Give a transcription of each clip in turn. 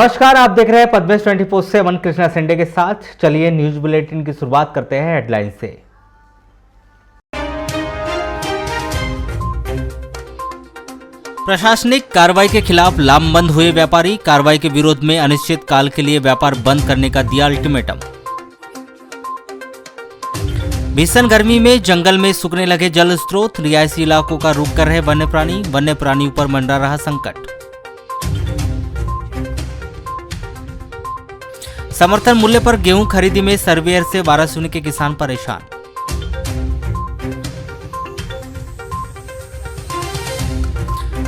नमस्कार, आप देख रहे हैं पद्मेश 24/7 कृष्णा संडे के साथ। चलिए न्यूज बुलेटिन की शुरुआत करते हैं हेडलाइन से। प्रशासनिक कार्रवाई के खिलाफ लामबंद हुए व्यापारी, कार्रवाई के विरोध में अनिश्चित काल के लिए व्यापार बंद करने का दिया अल्टीमेटम। भीषण गर्मी में जंगल में सूखने लगे जल स्रोत, रिहायशी इलाकों का रुख कर रहे वन्य प्राणियों पर मंडरा रहा संकट। समर्थन मूल्य पर गेहूं खरीदी में सर्वेयर से वाराणसी के किसान परेशान।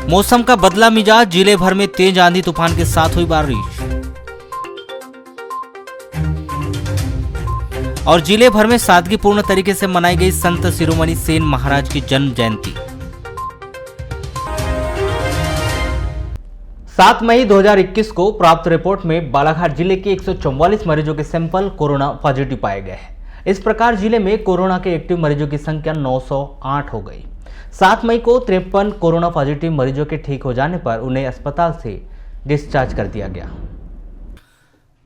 मौसम का बदला मिजाज, जिले भर में तेज आंधी तूफान के साथ हुई बारिश। और जिले भर में सादगीपूर्ण तरीके से मनाई गई संत शिरोमणि सेन महाराज की जन्म जयंती। 7 मई 2021 को प्राप्त रिपोर्ट में बालाघाट जिले के 144 मरीजों के सैंपल कोरोना पॉजिटिव पाए गए हैं। इस प्रकार जिले में कोरोना के एक्टिव मरीजों की संख्या 908 हो गई। 7 मई को 53 कोरोना पॉजिटिव मरीजों के ठीक हो जाने पर उन्हें अस्पताल से डिस्चार्ज कर दिया गया।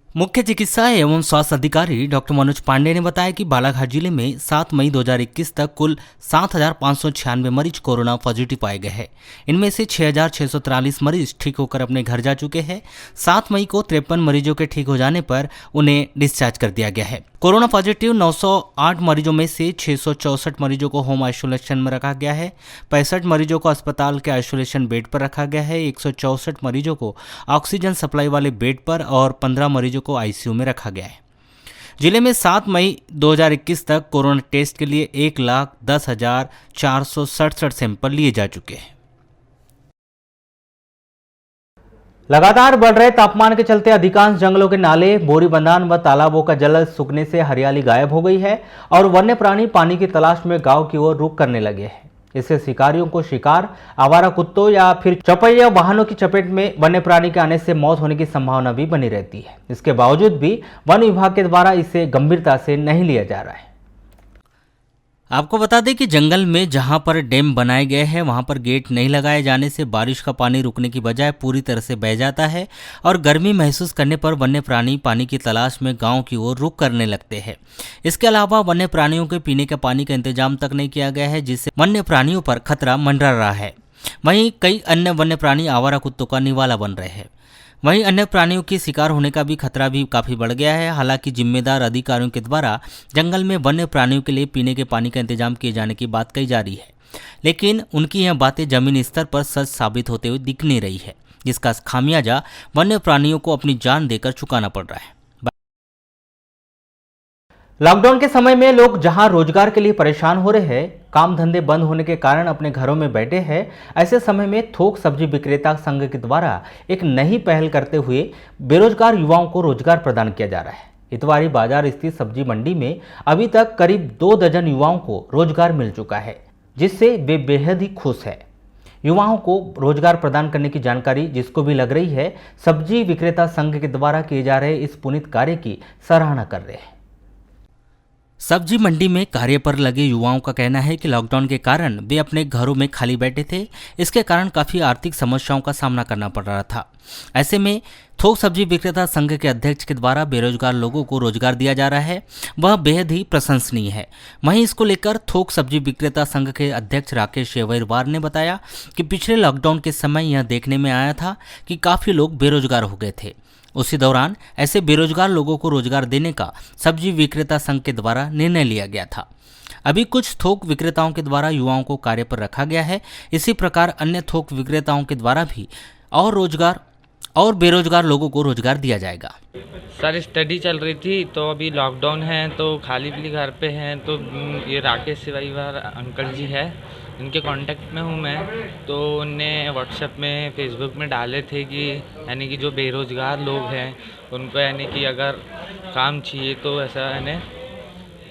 मुख्य चिकित्सा एवं स्वास्थ्य अधिकारी डॉक्टर मनोज पांडे ने बताया कि बालाघाट जिले में 7 मई 2021 तक कुल 7,596 मरीज कोरोना पॉजिटिव पाए गए हैं। इनमें से 6,643 मरीज ठीक होकर अपने घर जा चुके हैं। 7 मई को 53 मरीजों के ठीक हो जाने पर उन्हें डिस्चार्ज कर दिया गया है। कोरोना पॉजिटिव 908 मरीजों में से 664 मरीजों को होम आइसोलेशन में रखा गया है। 65 मरीजों को अस्पताल के आइसोलेशन बेड पर रखा गया है। 164 मरीजों को ऑक्सीजन सप्लाई वाले बेड पर और 15 मरीजों को आईसीयू में रखा गया है। जिले में 7 मई 2021 तक कोरोना टेस्ट के लिए 1,10,467 सैंपल लिए जा चुके हैं। लगातार बढ़ रहे तापमान के चलते अधिकांश जंगलों के नाले, बोरी बंधान व तालाबों का जल सूखने से हरियाली गायब हो गई है और वन्य प्राणी पानी की तलाश में गांव की ओर रुख करने लगे हैं। इससे शिकारियों को शिकार, आवारा कुत्तों या फिर चौपहिया वाहनों की चपेट में वन्य प्राणी के आने से मौत होने की संभावना भी बनी रहती है। इसके बावजूद भी वन विभाग के द्वारा इसे गंभीरता से नहीं लिया जा रहा है। आपको बता दें कि जंगल में जहां पर डैम बनाए गए हैं वहां पर गेट नहीं लगाए जाने से बारिश का पानी रुकने की बजाय पूरी तरह से बह जाता है और गर्मी महसूस करने पर वन्य प्राणी पानी की तलाश में गांव की ओर रुख करने लगते हैं। इसके अलावा वन्य प्राणियों के पीने के पानी का इंतजाम तक नहीं किया गया है, जिससे वन्य प्राणियों पर खतरा मंडरा रहा है। वहीं कई अन्य वन्य प्राणी आवारा कुत्तों का निवाला बन रहे हैं। वहीं अन्य प्राणियों के शिकार होने का भी खतरा भी काफ़ी बढ़ गया है। हालांकि जिम्मेदार अधिकारियों के द्वारा जंगल में वन्य प्राणियों के लिए पीने के पानी का इंतजाम किए जाने की बात कही जा रही है, लेकिन उनकी यह बातें जमीनी स्तर पर सच साबित होते हुए दिख नहीं रही है, जिसका खामियाजा वन्य प्राणियों को अपनी जान देकर चुकाना पड़ रहा है। लॉकडाउन के समय में लोग जहां रोजगार के लिए परेशान हो रहे हैं, काम धंधे बंद होने के कारण अपने घरों में बैठे हैं, ऐसे समय में थोक सब्जी विक्रेता संघ के द्वारा एक नई पहल करते हुए बेरोजगार युवाओं को रोजगार प्रदान किया जा रहा है। इतवारी बाजार स्थित सब्जी मंडी में अभी तक करीब 2 दर्जन युवाओं को रोजगार मिल चुका है, जिससे वे बेहद ही खुश है। युवाओं को रोजगार प्रदान करने की जानकारी जिसको भी लग रही है, सब्जी विक्रेता संघ के द्वारा किए जा रहे इस पुनीत कार्य की सराहना कर रहे हैं। सब्जी मंडी में कार्य पर लगे युवाओं का कहना है कि लॉकडाउन के कारण वे अपने घरों में खाली बैठे थे। इसके कारण काफ़ी आर्थिक समस्याओं का सामना करना पड़ रहा था। ऐसे में थोक सब्जी विक्रेता संघ के अध्यक्ष के द्वारा बेरोजगार लोगों को रोजगार दिया जा रहा है, वह बेहद ही प्रशंसनीय है। वहीं इसको लेकर थोक सब्जी विक्रेता संघ के अध्यक्ष राकेश अहिरवार ने बताया कि पिछले लॉकडाउन के समय यह देखने में आया था कि काफ़ी लोग बेरोजगार हो गए थे। उसी दौरान ऐसे बेरोजगार लोगों को रोजगार देने का सब्जी विक्रेता संघ के द्वारा निर्णय लिया गया था। अभी कुछ थोक विक्रेताओं के द्वारा युवाओं को कार्य पर रखा गया है। इसी प्रकार अन्य थोक विक्रेताओं के द्वारा भी और बेरोजगार लोगों को रोजगार दिया जाएगा। सर स्टडी चल रही थी, तो अभी लॉकडाउन है तो खाली पीली घर पे हैं, तो ये राकेश अहिरवार अंकल जी है, इनके कांटेक्ट में हूँ मैं। तो उनने व्हाट्सएप में फेसबुक में डाले थे कि यानी कि जो बेरोज़गार लोग हैं उनको यानी कि अगर काम चाहिए तो ऐसा यानी,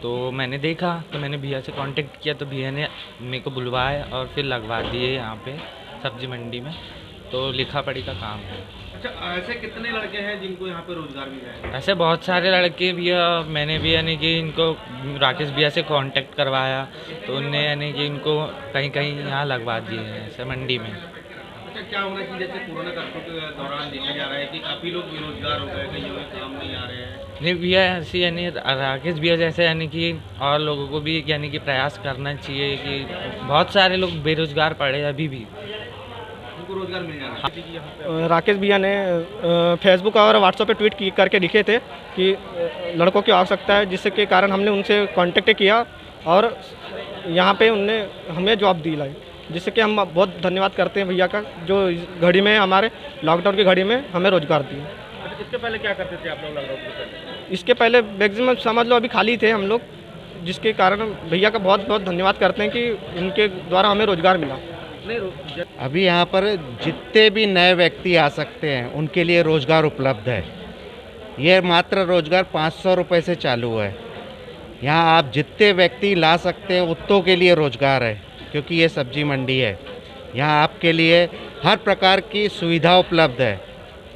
तो मैंने देखा तो मैंने भैया से कांटेक्ट किया, तो भैया ने मेरे को बुलवाया और फिर लगवा दिए यहाँ पे सब्जी मंडी में। तो लिखा पढ़ी का काम है। अच्छा, ऐसे कितने लड़के हैं जिनको यहाँ पे रोजगार मिला है? ऐसे बहुत सारे लड़के भैया, मैंने भी यानी कि इनको राकेश भैया से कांटेक्ट करवाया, तो उनने यानी कि इनको कहीं कहीं यहाँ लगवा दिए हैं ऐसे मंडी में। लगता है क्या होना चाहिए? जैसे कोरोना कर्फ्यू के दौरान देखा जा रहा है कि काफ़ी लोग बेरोजगार हो गए, कहीं में काम नहीं आ रहे हैं। नहीं भैया, ऐसी यानी राकेश भैया जैसे यानी कि और लोगों को भी यानी कि प्रयास करना चाहिए कि बहुत सारे लोग बेरोजगार पड़े हैं अभी भी। उनको रोजगार मिल जाना चाहिए कि यहाँ पे राकेश भैया ने फेसबुक और व्हाट्सएप पे करके लिखे थे कि लड़कों की आवश्यकता है, जिसके कारण हमने उनसे कांटेक्ट किया और यहाँ पे उनने हमें जॉब दिलाई, जिससे कि हम बहुत धन्यवाद करते हैं भैया का, जो इस घड़ी में हमारे लॉकडाउन की घड़ी में हमें रोजगार दिए। अच्छा, इसके पहले क्या करते थे आप लोग लॉकडाउन के पहले? इसके पहले मैक्सिमम समझ लो अभी खाली थे हम लोग, जिसके कारण भैया का बहुत बहुत धन्यवाद करते हैं कि उनके द्वारा हमें रोजगार मिला। नहीं, अभी यहाँ पर जितने भी नए व्यक्ति आ सकते हैं उनके लिए रोज़गार उपलब्ध है। ये मात्र रोज़गार 500 रुपये से चालू है। यहाँ आप जितने व्यक्ति ला सकते हैं उतनों के लिए रोज़गार है, क्योंकि ये सब्जी मंडी है। यहाँ आपके लिए हर प्रकार की सुविधा उपलब्ध है।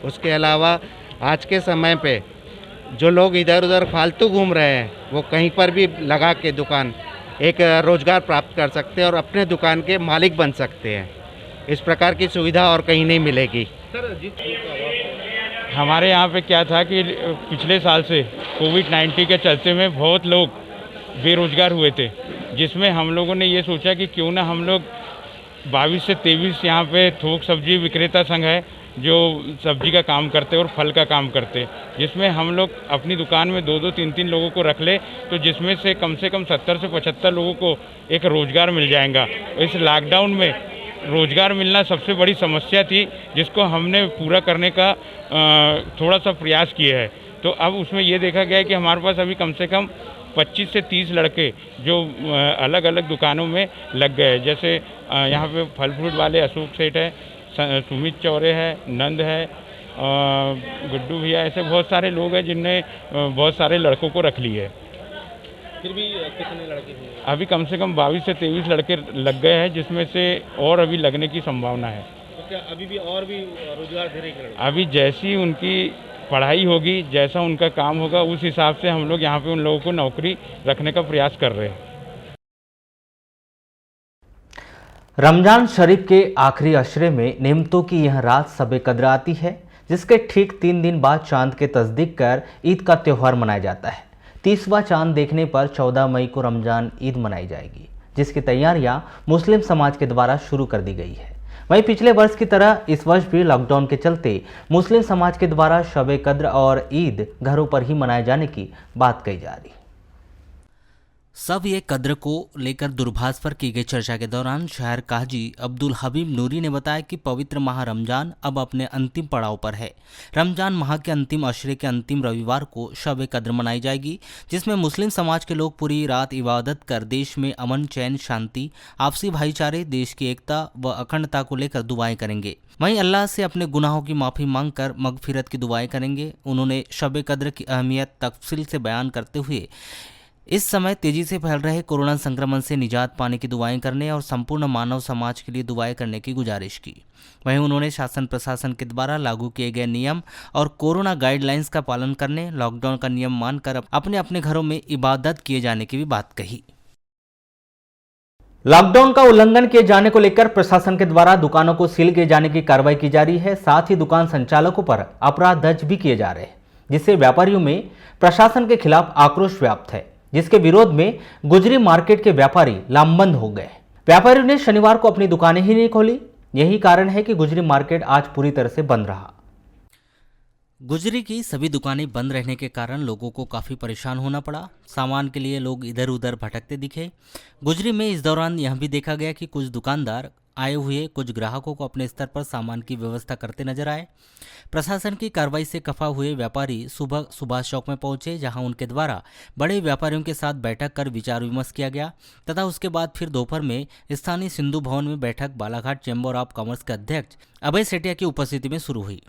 उसके अलावा आज के समय पे जो लोग इधर उधर फालतू घूम रहे हैं, वो कहीं पर भी लगा के दुकान एक रोज़गार प्राप्त कर सकते हैं और अपने दुकान के मालिक बन सकते हैं। इस प्रकार की सुविधा और कहीं नहीं मिलेगी। सर जिस हमारे यहाँ पे क्या था कि पिछले साल से कोविड-19 के चलते में बहुत लोग बेरोजगार हुए थे, जिसमें हम लोगों ने ये सोचा कि क्यों ना हम लोग 22 से 23 यहाँ पे थोक सब्जी विक्रेता संघ है जो सब्जी का काम करते और फल का काम करते, जिसमें हम लोग अपनी दुकान में 2-2, 3-3 लोगों को रख ले, तो जिसमें से कम 70 से 75 लोगों को एक रोज़गार मिल जाएगा। इस लॉकडाउन में रोज़गार मिलना सबसे बड़ी समस्या थी, जिसको हमने पूरा करने का थोड़ा सा प्रयास किया है। तो अब उसमें ये देखा गया है कि हमारे पास अभी कम से कम 25 से 30 लड़के जो अलग अलग दुकानों में लग गए। जैसे यहाँ पे फल फ्रूट वाले अशोक सेठ है, सुमित चौरे है, नंद है, गुड्डू भैया, ऐसे बहुत सारे लोग हैं जिनने बहुत सारे लड़कों को रख लिए है। फिर भी कितने लड़के हैं? अभी कम से कम 22 से 23 लड़के लग गए हैं, जिसमें से और अभी लगने की संभावना है। तो क्या अभी भी और भी रोजगार दे रहे हैं? अभी जैसी उनकी पढ़ाई होगी, जैसा उनका काम होगा, उस हिसाब से हम लोग यहाँ पे उन लोगों को नौकरी रखने का प्रयास कर रहे हैं। रमजान शरीफ के आखिरी अशरे में नेमतों की यह रात शब कद्र आती है, जिसके ठीक 3 दिन बाद चांद के तस्दीक कर ईद का त्यौहार मनाया जाता है। 30वां चांद देखने पर 14 मई को रमजान ईद मनाई जाएगी, जिसकी तैयारियां मुस्लिम समाज के द्वारा शुरू कर दी गई है। वहीं पिछले वर्ष की तरह इस वर्ष भी लॉकडाउन के चलते मुस्लिम समाज के द्वारा शब कद्र और ईद घरों पर ही मनाए जाने की बात कही जा रही है। सब ये कद्र को लेकर दूरभाष पर की गई चर्चा के दौरान शहर काजी अब्दुल हबीब नूरी ने बताया कि पवित्र माह रमजान अब अपने अंतिम पड़ाव पर है। रमजान माह के अंतिम अशरे के अंतिम रविवार को शब कद्र मनाई जाएगी, जिसमें मुस्लिम समाज के लोग पूरी रात इबादत कर देश में अमन, चैन, शांति, आपसी भाईचारे, देश की एकता व अखंडता को लेकर दुआएं करेंगे। वहीं अल्लाह से अपने गुनाहों की माफ़ी मांगकर मगफिरत की दुआएं करेंगे। उन्होंने शब कद्र की अहमियत तफसील से बयान करते हुए इस समय तेजी से फैल रहे कोरोना संक्रमण से निजात पाने की दुआएं करने और संपूर्ण मानव समाज के लिए दुआएं करने की गुजारिश की। वहीं उन्होंने शासन प्रशासन के द्वारा लागू किए गए नियम और कोरोना गाइडलाइंस का पालन करने, लॉकडाउन का नियम मानकर अपने अपने घरों में इबादत किए जाने की भी बात कही। लॉकडाउन का उल्लंघन किए जाने को लेकर प्रशासन के द्वारा दुकानों को सील किए जाने की कार्रवाई की जा रही है। साथ ही दुकान संचालकों पर अपराध दर्ज भी किए जा रहे हैं, जिससे व्यापारियों में प्रशासन के खिलाफ आक्रोश व्याप्त है, जिसके विरोध में गुजरी मार्केट के व्यापारी लामबंद हो गए। व्यापारियों ने शनिवार को अपनी दुकानें ही नहीं खोली। यही कारण है कि गुजरी मार्केट आज पूरी तरह से बंद रहा। गुजरी की सभी दुकानें बंद रहने के कारण लोगों को काफ़ी परेशान होना पड़ा। सामान के लिए लोग इधर उधर भटकते दिखे। गुजरी में इस दौरान यह भी देखा गया कि कुछ दुकानदार आए हुए कुछ ग्राहकों को अपने स्तर पर सामान की व्यवस्था करते नजर आए। प्रशासन की कार्रवाई से खफा हुए व्यापारी सुबह सुभाष चौक में पहुंचे, जहां उनके द्वारा बड़े व्यापारियों के साथ बैठक कर विचार विमर्श किया गया तथा उसके बाद फिर दोपहर में स्थानीय सिंधु भवन में बैठक बालाघाट चैम्बर ऑफ कॉमर्स के अध्यक्ष अभय सेठिया की उपस्थिति में शुरू हुई,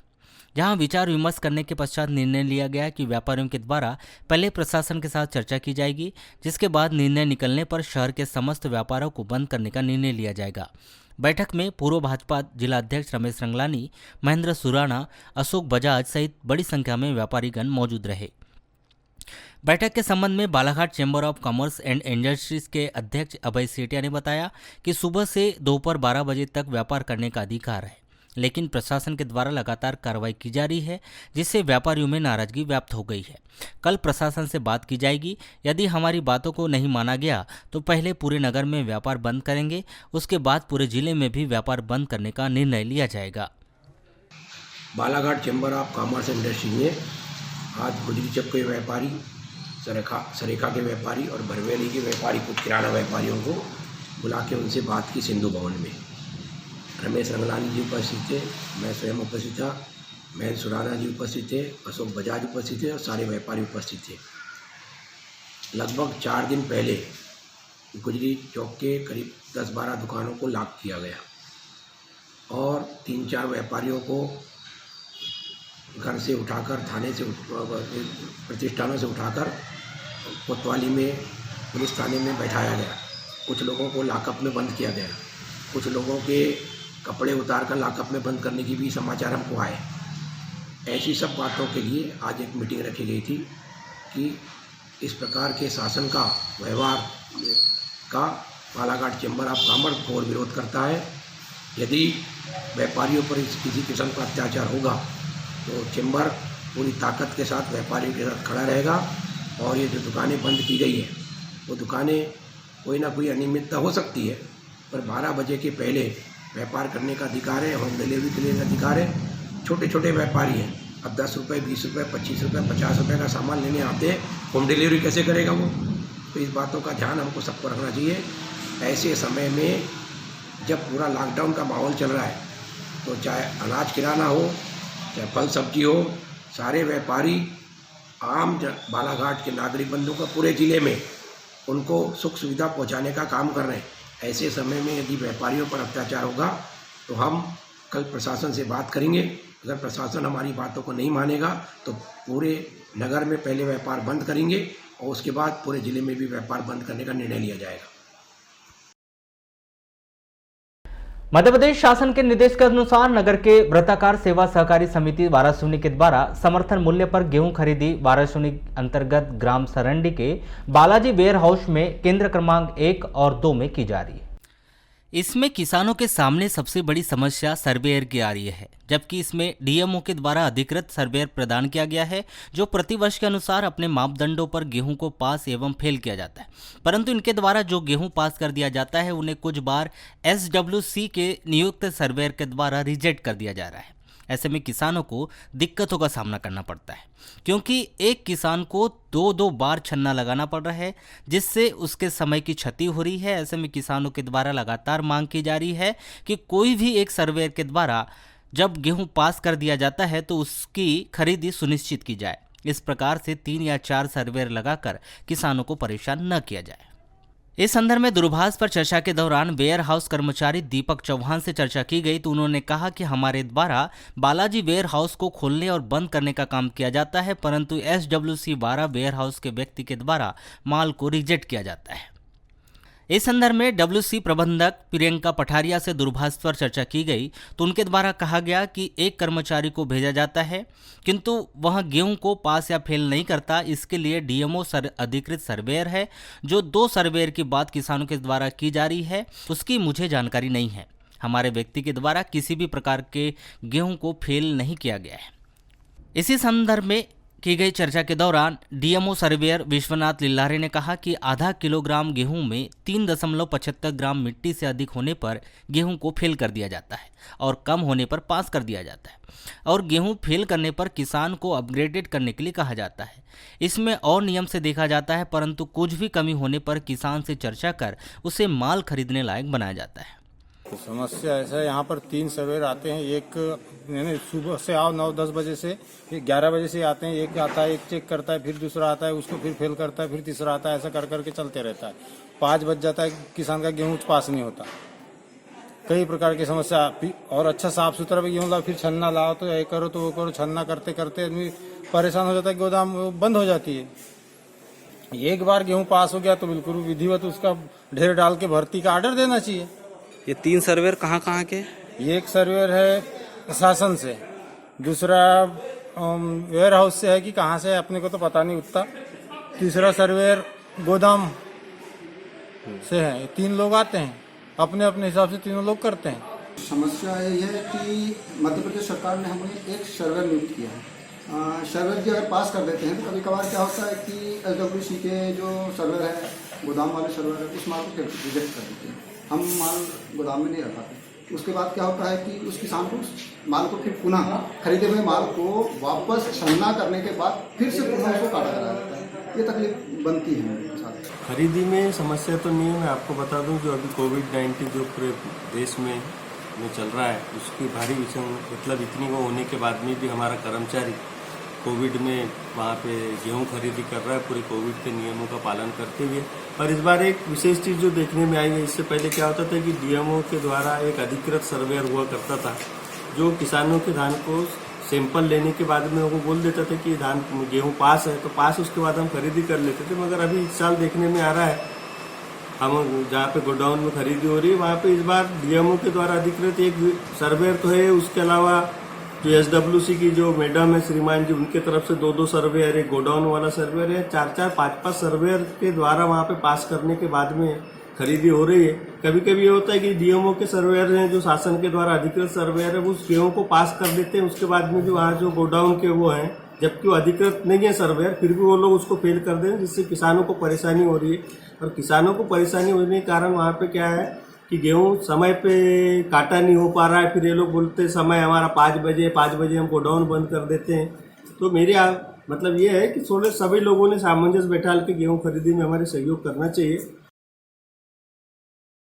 जहां विचार विमर्श करने के पश्चात निर्णय लिया गया कि व्यापारियों के द्वारा पहले प्रशासन के साथ चर्चा की जाएगी, जिसके बाद निर्णय निकलने पर शहर के समस्त व्यापारों को बंद करने का निर्णय लिया जाएगा। बैठक में पूर्व भाजपा जिला अध्यक्ष रमेश रंगलानी, महेंद्र सुराना, अशोक बजाज सहित बड़ी संख्या में व्यापारीगण मौजूद रहे। बैठक के संबंध में Balaghat chamber of commerce and industries के अध्यक्ष अभय सेठिया ने बताया कि सुबह से दोपहर 12 बजे तक व्यापार करने का अधिकार है। लेकिन प्रशासन के द्वारा लगातार कार्रवाई की जा रही है, जिससे व्यापारियों में नाराजगी व्याप्त हो गई है। कल प्रशासन से बात की जाएगी। यदि हमारी बातों को नहीं माना गया तो पहले पूरे नगर में व्यापार बंद करेंगे, उसके बाद पूरे जिले में भी व्यापार बंद करने का निर्णय लिया जाएगा। Balaghat chamber of commerce and industry में आज गुजरी चक के व्यापारी, सरेखा के व्यापारी और बरवेली के व्यापारी को, किराना व्यापारियों को बुला के उनसे बात की सिंधु भवन में। रमेश रंगलानी जी उपस्थित थे, मैं स्वयं उपस्थित था, महेंद्र सुराना जी उपस्थित थे, अशोक बजाज उपस्थित थे और सारे व्यापारी उपस्थित थे। लगभग 4 दिन पहले गुजरी चौक के करीब 10-12 दुकानों को लॉक किया गया और 3-4 व्यापारियों को घर से उठाकर, थाने से, प्रतिष्ठानों से उठाकर कोतवाली में, पुलिस थाने में बैठाया गया। कुछ लोगों को लॉकअप में बंद किया गया, कुछ लोगों के कपड़े उतारकर लॉकअप में बंद करने की भी समाचार हमको आए। ऐसी सब बातों के लिए आज एक मीटिंग रखी गई थी कि इस प्रकार के शासन का व्यवहार का बालाघाट चैम्बर ऑफ कॉमर्स घोर विरोध करता है। यदि व्यापारियों पर किसी किस्म का अत्याचार होगा तो चैम्बर पूरी ताकत के साथ व्यापारियों के साथ खड़ा रहेगा और ये जो दुकानें बंद की गई हैं वो दुकानें कोई ना कोई अनियमितता हो सकती है, पर 12 बजे के पहले व्यापार करने का अधिकार है, होम डिलीवरी के लिए अधिकार है। छोटे छोटे व्यापारी हैं, अब 10 रुपये, 20 रुपये, 25 रुपये, 50 रुपये का सामान लेने आते हैं, होम डिलीवरी कैसे करेगा वो? तो इस बातों का ध्यान हमको सबको रखना चाहिए। ऐसे समय में जब पूरा लॉकडाउन का माहौल चल रहा है तो चाहे अनाज किराना हो, चाहे फल सब्जी हो, सारे व्यापारी आम बालाघाट के नागरिक बंधु का पूरे ज़िले में उनको सुख सुविधा पहुंचाने का काम कर रहे हैं। ऐसे समय में यदि व्यापारियों पर अत्याचार होगा तो हम कल प्रशासन से बात करेंगे। अगर प्रशासन हमारी बातों को नहीं मानेगा तो पूरे नगर में पहले व्यापार बंद करेंगे और उसके बाद पूरे ज़िले में भी व्यापार बंद करने का निर्णय लिया जाएगा। मध्य प्रदेश शासन के निर्देश के अनुसार नगर के वृत्ताकार सेवा सहकारी समिति वारासुनी के द्वारा समर्थन मूल्य पर गेहूं खरीदी वारासुनी अंतर्गत ग्राम सरंडी के बालाजी वेयर हाउस में केंद्र क्रमांक 1 और 2 में की जा रही है। इसमें किसानों के सामने सबसे बड़ी समस्या सर्वेयर की आ रही है, जबकि इसमें डीएमओ के द्वारा अधिकृत सर्वेयर प्रदान किया गया है, जो प्रतिवर्ष के अनुसार अपने मापदंडों पर गेहूं को पास एवं फेल किया जाता है। परंतु इनके द्वारा जो गेहूं पास कर दिया जाता है उन्हें कुछ बार SWC के नियुक्त सर्वेयर के द्वारा रिजेक्ट कर दिया जा रहा है। ऐसे में किसानों को दिक्कतों का सामना करना पड़ता है, क्योंकि एक किसान को 2-2 बार छन्ना लगाना पड़ रहा है, जिससे उसके समय की क्षति हो रही है। ऐसे में किसानों के द्वारा लगातार मांग की जा रही है कि कोई भी एक सर्वेयर के द्वारा जब गेहूं पास कर दिया जाता है तो उसकी खरीदी सुनिश्चित की जाए। इस प्रकार से 3 या 4 सर्वेयर लगाकर किसानों को परेशान न किया जाए। इस संदर्भ में दूरभाष पर चर्चा के दौरान वेयर हाउस कर्मचारी दीपक चौहान से चर्चा की गई तो उन्होंने कहा कि हमारे द्वारा बालाजी वेयर हाउस को खोलने और बंद करने का काम किया जाता है, परंतु SWC 12 वेयर हाउस के व्यक्ति के द्वारा माल को रिजेक्ट किया जाता है। इस संदर्भ में WC प्रबंधक प्रियंका पठारिया से दूरभाष पर चर्चा की गई तो उनके द्वारा कहा गया कि एक कर्मचारी को भेजा जाता है, किंतु वह गेहूं को पास या फेल नहीं करता। इसके लिए डीएमओ अधिकृत सर्वेयर है। जो 2 सर्वेयर की बात किसानों के द्वारा की जा रही है उसकी मुझे जानकारी नहीं है। हमारे व्यक्ति के द्वारा किसी भी प्रकार के गेहूं को फेल नहीं किया गया है। इसी संदर्भ में की गई चर्चा के दौरान डीएमओ सर्वेयर विश्वनाथ लिल्लारे ने कहा कि आधा किलोग्राम गेहूं में 3.75 ग्राम मिट्टी से अधिक होने पर गेहूं को फेल कर दिया जाता है और कम होने पर पास कर दिया जाता है, और गेहूं फेल करने पर किसान को अपग्रेडेड करने के लिए कहा जाता है। इसमें और नियम से देखा जाता है, परंतु कुछ भी कमी होने पर किसान से चर्चा कर उसे माल खरीदने लायक बनाया जाता है। तो समस्या ऐसा है, यहाँ पर 3 सर्वेयर आते हैं। एक सुबह से आओ 9-10 बजे से, फिर 11 बजे से आते हैं। एक आता है, एक चेक करता है, फिर दूसरा आता है, उसको फिर फेल करता है, फिर तीसरा आता है। ऐसा कर करके चलते रहता है। 5 बज जाता है, किसान का गेहूं पास नहीं होता। कई प्रकार की समस्या, और अच्छा साफ सुथरा भी गेहूं लाओ, फिर छन्ना लाओ, तो ये करो तो वो करो। छन्ना करते करते आदमी परेशान हो जाता है, गोदाम बंद हो जाती है। एक बार गेहूं पास हो गया तो बिल्कुल विधिवत उसका ढेर डाल के भर्ती का ऑर्डर देना चाहिए। ये 3 सर्वेयर कहाँ के? एक सर्वेयर है शासन से, दूसरा वेयर हाउस से है कि कहाँ से है अपने को तो पता नहीं उतना। तीसरा सर्वेयर गोदाम से है। 3 लोग आते हैं, अपने अपने हिसाब से तीनों लोग करते हैं। समस्या यही है कि मध्य प्रदेश सरकार ने हमें एक सर्वर नियुक्त किया है। सर्वर भी अगर पास कर देते हैं तो कभी कभार क्या होता है कि SWC के जो सर्वर है, गोदाम वाले सर्वर है, उस माल को रिजेक्ट कर देते हैं। हम माल गोदाम में नहीं रखाते। उसके बाद क्या होता है कि उस किसान को उस माल को फिर पुनः खरीदे हुए माल को वापस छलना करने के बाद फिर से पुनः उसको काटा करा जाता है। ये तकलीफ बनती है मेरे साथ। खरीदी में समस्या तो नहीं है। मैं आपको बता दूं जो अभी कोविड-19 जो पूरे देश में चल रहा है, उसकी भारी मतलब इतनी वो होने के बाद में भी हमारा कर्मचारी कोविड में वहाँ पे गेहूं खरीदी कर रहा है पूरे कोविड के नियमों का पालन करते हुए। और इस बार एक विशेष चीज़ जो देखने में आई है, इससे पहले क्या होता था कि DMO के द्वारा एक अधिकृत सर्वेयर हुआ करता था जो किसानों के धान को सैंपल लेने के बाद में वो बोल देता था कि धान गेहूं पास है, तो पास उसके बाद हम खरीदी कर लेते थे। मगर अभी इस साल देखने में आ रहा है, हम जहाँ पे गोडाउन में खरीदी हो रही है वहाँ पे इस बार DMO के द्वारा अधिकृत एक सर्वेयर तो है, उसके अलावा जो SWC की जो मैडम है श्रीमान जी, उनके तरफ से 2-2 सर्वेयर, एक गोडाउन वाला सर्वेयर है, 4-4, 5-5 सर्वेयर के द्वारा वहाँ पे पास करने के बाद में खरीदी हो रही है। कभी कभी ये होता है कि DMO के सर्वेयर हैं जो शासन के द्वारा अधिकृत सर्वेयर है, वो उस गेहूं को पास कर देते हैं। उसके बाद में जो वहाँ जो गोडाउन के वो हैं, जबकि वो अधिकृत नहीं है सर्वेयर, फिर भी वो लोग उसको फेल कर दें, जिससे किसानों को परेशानी हो रही है। और किसानों को परेशानी होने के कारण वहाँ पे क्या है कि गेहूं समय पे काटा नहीं हो पा रहा है। फिर ये लोग बोलते हैं समय हमारा 5 बजे हम गोडाउन बंद कर देते हैं। तो मेरे मतलब ये है कि थोड़े सभी लोगों ने सामंजस्य बैठा के गेहूं खरीदी में हमारे सहयोग करना चाहिए।